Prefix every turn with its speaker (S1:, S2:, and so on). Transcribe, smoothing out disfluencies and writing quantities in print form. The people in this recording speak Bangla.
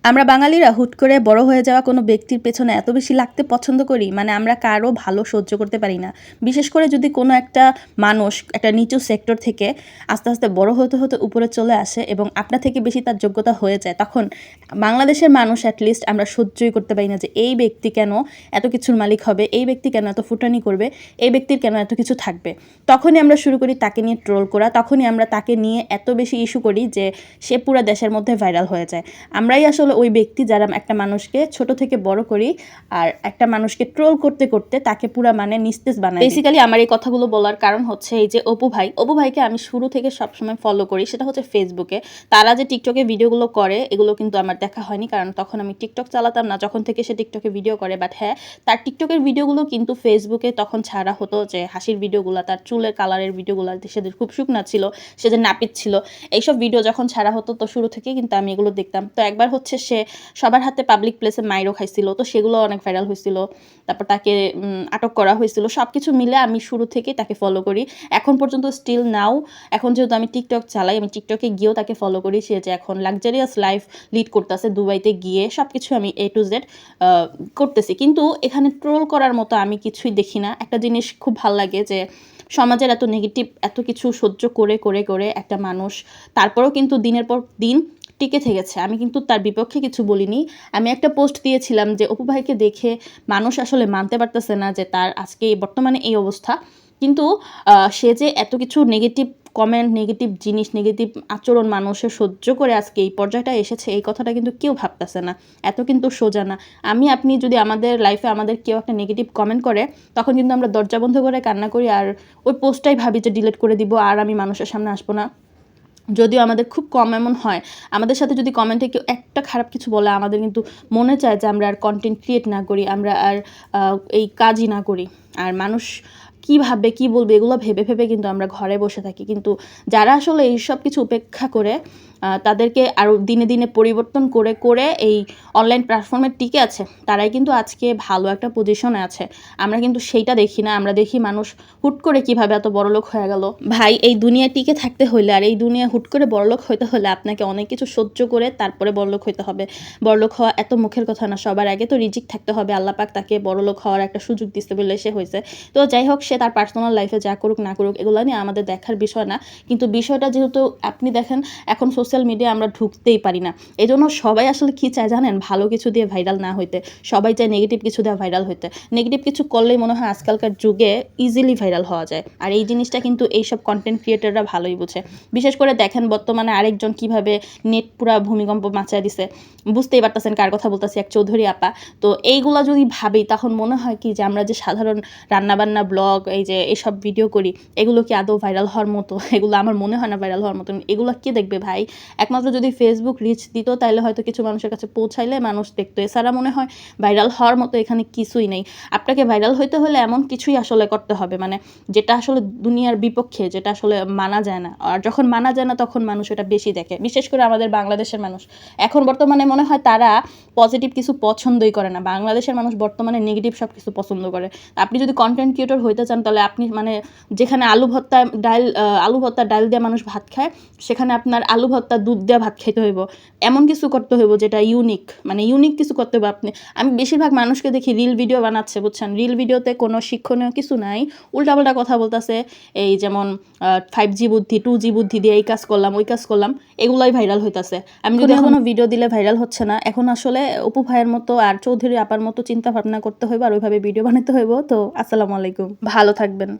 S1: আমরা বাঙালিরা হুট করে বড় হয়ে যাওয়া কোনো ব্যক্তির পেছনে এত বেশি লাগতে পছন্দ করি, মানে আমরা কারো ভালো সহ্য করতে পারি না। বিশেষ করে যদি কোনো একটা মানুষ একটা নিচু সেক্টর থেকে আস্তে আস্তে বড় হতে হতে উপরে চলে আসে এবং আপনার থেকে বেশি তার যোগ্যতা হয়ে যায়, তখন বাংলাদেশের মানুষ অ্যাটলিস্ট আমরা সহ্যই করতে পারি না যে এই ব্যক্তি কেন এত কিছুর মালিক হবে, এই ব্যক্তি কেন এত ফুটানি করবে, এই ব্যক্তির কেন এত কিছু থাকবে। তখনই আমরা শুরু করি তাকে নিয়ে ট্রোল করা, তখনই আমরা তাকে নিয়ে এত বেশি ইস্যু করি যে সে পুরো দেশের মধ্যে ভাইরাল হয়ে যায়। আমরাই আসলে ওই ব্যক্তি যারা একটা মানুষকে ছোট থেকে বড় করি আর একটা মানুষকে ট্রোল করতে করতে তাকে পুরা মানে নিস্তেজ বানাই। বেসিক্যালি আমার এই কথাগুলো বলার কারণ হচ্ছে এই যে অপু ভাইকে আমি শুরু থেকে সবসময় ফলো করি, সেটা হচ্ছে ফেসবুকে। তারা যে টিকটকে ভিডিওগুলো করে এগুলো কিন্তু আমার দেখা হয়নি, কারণ তখন আমি টিকটক চালাতাম না যখন থেকে সে টিকটকে ভিডিও করে। বাট হ্যাঁ, তার টিকটকের ভিডিওগুলো কিন্তু ফেসবুকে তখন ছাড়া হতো, যে হাসির ভিডিওগুলো, তার চুলের কালারের ভিডিওগুলো, সেদের খুব শুকনা ছিল, সে যে নাপিত ছিল, এইসব ভিডিও যখন ছাড়া হতো তো শুরু থেকে কিন্তু আমি এগুলো দেখতাম। তো একবার হচ্ছে সে সবার হাতে পাবলিক প্লেসে মাইরও খাইছিল, তো সেগুলো অনেক ভাইরাল হয়েছিল। তারপর তাকে আটক করা হয়েছিল। সব কিছু মিলে আমি শুরু থেকেই তাকে ফলো করি, এখন পর্যন্ত স্টিল নাও। এখন যেহেতু আমি টিকটক চালাই, আমি টিকটকে গিয়েও তাকে ফলো করি। সে যে এখন লাক্সারিয়াস লাইফ লিড করতেছে দুবাইতে গিয়ে, সব কিছু আমি A to Z করতেছি। কিন্তু এখানে ট্রোল করার মতো আমি কিছুই দেখি না। একটা জিনিস খুব ভালো লাগে যে সমাজের এত নেগেটিভ এত কিছু সহ্য করে করে করে একটা মানুষ তারপরেও কিন্তু দিনের পর দিন টিকে থেকেছে। আমি কিন্তু তার বিপক্ষে কিছু বলিনি। আমি একটা পোস্ট দিয়েছিলাম যে অপু ভাইকে দেখে মানুষ আসলে মানতে পারতেছে না যে তার আজকে বর্তমানে এই অবস্থা। কিন্তু সে যে এত কিছু নেগেটিভ কমেন্ট, নেগেটিভ জিনিস, নেগেটিভ আচরণ মানুষের সহ্য করে আজকে এই পর্যায়টা এসেছে, এই কথাটা কিন্তু কেউ ভাবতেছে না। এত কিন্তু সোজা না। আপনি যদি আমাদের লাইফে আমাদের কেউ একটা নেগেটিভ কমেন্ট করে, তখন কিন্তু আমরা দরজা বন্ধ করে কান্না করি আর ওই পোস্টটাই ভাবি যে ডিলিট করে দিব, আর আমি মানুষের সামনে আসবো না। যদিও আমাদের খুব কম এমন হয়, আমাদের সাথে যদি কমেন্টে কেউ একটা খারাপ কিছু বলে, আমাদের কিন্তু মনে চায় যে আমরা আর কন্টেন্ট ক্রিয়েট না করি, আমরা আর এই কাজই না করি। আর মানুষ কী ভাববে কী বলবে এগুলো ভেবে ভেবে কিন্তু আমরা ঘরে বসে থাকি। কিন্তু যারা আসলে এইসব কিছু উপেক্ষা করে তাদেরকে আরও দিনে দিনে পরিবর্তন করে করে এই অনলাইন প্ল্যাটফর্মে টিকে আছে, তারাই কিন্তু আজকে ভালো একটা পজিশনে আছে। আমরা কিন্তু সেইটা দেখি না, আমরা দেখি মানুষ হুট করে কিভাবে এত বড়লোক হয়ে গেল। ভাই, এই দুনিয়া টিকে থাকতে হলে আর এই দুনিয়া হুট করে বড়লোক হইতে হলে আপনাকে অনেক কিছু সহ্য করে তারপরে বড়লোক হইতে হবে। বড়লোক হওয়া এত মুখের কথা না, সবার আগে তো রিজিক থাকতে হবে। আল্লাহ পাক তাকে বড়লোক হওয়ার একটা সুযোগ দিতে বলে সে হয়েছে। তো যাই হোক, সে তার পার্সোনাল লাইফে যা করুক না করুক এগুলো নিয়ে আমাদের দেখার বিষয় না। কিন্তু বিষয়টা যেহেতু আপনি দেখেন, এখন সোশ্যাল মিডিয়া আমরা ঢুকতেই পারি না। এই জন্য সবাই আসলে কী চায় জানেন? ভালো কিছু দিয়ে ভাইরাল না হইতে, সবাই চায় নেগেটিভ কিছু দিয়ে ভাইরাল হইতে। নেগেটিভ কিছু করলেই মনে হয় আজকালকার যুগে ইজিলি ভাইরাল হওয়া যায়। আর এই জিনিসটা কিন্তু এইসব কন্টেন্ট ক্রিয়েটাররা ভালোই বুঝে। বিশেষ করে দেখেন বর্তমানে আরেকজন কিভাবে নেট পুরা ভূমিকম্প মাচায় দিছে, বুঝতেই পারতেছেন কার কথা বলতেছি, এক চৌধুরী আপা। তো এইগুলা যদি ভাবি তখন মনে হয় কি যে আমরা যে সাধারণ রান্নাবান্না ব্লগ এই যে এইসব ভিডিও করি, এগুলো কি আদৌ ভাইরাল হওয়ার মতো? এগুলো আমার মনে হয় না ভাইরাল হওয়ার মতো। এগুলো কে দেখবে ভাই? একমাত্র যদি ফেসবুক রিচ দিত তাহলে হয়তো কিছু মানুষের কাছে পৌঁছাইলে মানুষ দেখতো। এছাড়া মনে হয় ভাইরাল হওয়ার মতো এখানে কিছুই নেই। আপনাকে ভাইরাল হইতে হলে এমন কিছুই আসলে করতে হবে, মানে যেটা আসলে দুনিয়ার বিপক্ষে, যেটা আসলে মানা যায় না। আর যখন মানা যায় না তখন মানুষ এটা বেশি দেখে। বিশেষ করে আমাদের বাংলাদেশের মানুষ এখন বর্তমানে মনে হয় তারা পজিটিভ কিছু পছন্দই করে না। বাংলাদেশের মানুষ বর্তমানে নেগেটিভ সব কিছু পছন্দ করে। আপনি যদি কন্টেন্ট ক্রিয়েটর হইতে চান তাহলে আপনি মানে যেখানে আলু ভর্তা ডাল দিয়ে মানুষ ভাত খায়, সেখানে আপনার আলু ভর্তা দুধ দিয়ে ভাত খাইতে হইব। এমন কিছু করতে হইব যেটা ইউনিক, মানে ইউনিক কিছু করতে হবে। আমি বেশিরভাগ মানুষকে দেখি রিল ভিডিও বানাচ্ছে, বুঝছেন? রিল ভিডিওতে কোনো শিক্ষণীয় কিছু নাই, উল্টাপাল্টা কথা বলতেছে। এই যেমন 5G বুদ্ধি 2G বুদ্ধি দিয়ে এই কাজ করলাম ওই কাজ করলাম, এগুলাই ভাইরাল হইতাছে। আমি যদি কোনো ভিডিও দিলে ভাইরাল হচ্ছে না, এখন আসলে অপু ভাইয়ের মতো আর চৌধুরী আপার মতো চিন্তা ভাবনা করতে হইব আর ওইভাবে ভিডিও বানাতে হইব। তো আসসালামু আলাইকুম, ভালো থাকবেন।